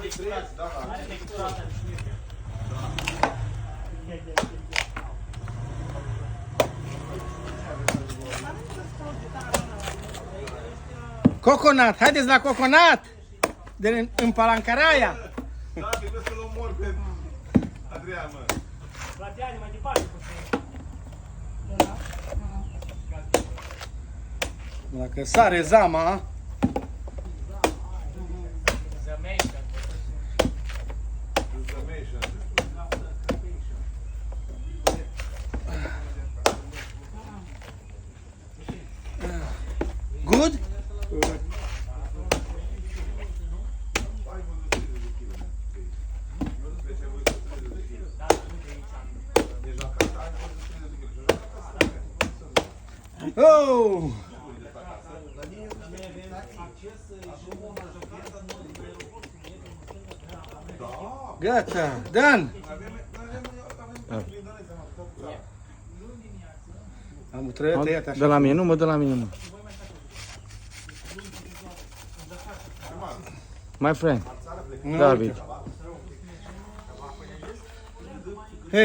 Are textura asta. Coconut, haideți la coconut! În Palancaraia! Da, trebuie să-l omor pe Adrian, mă. Platiani, mai departe puțin. Dacă sare zama, Zămeșcă. good? Oh! Gata, done! Am tăiat așa. De la mine, nu mă, de la mine, mă. My friend, Nu, David. uite.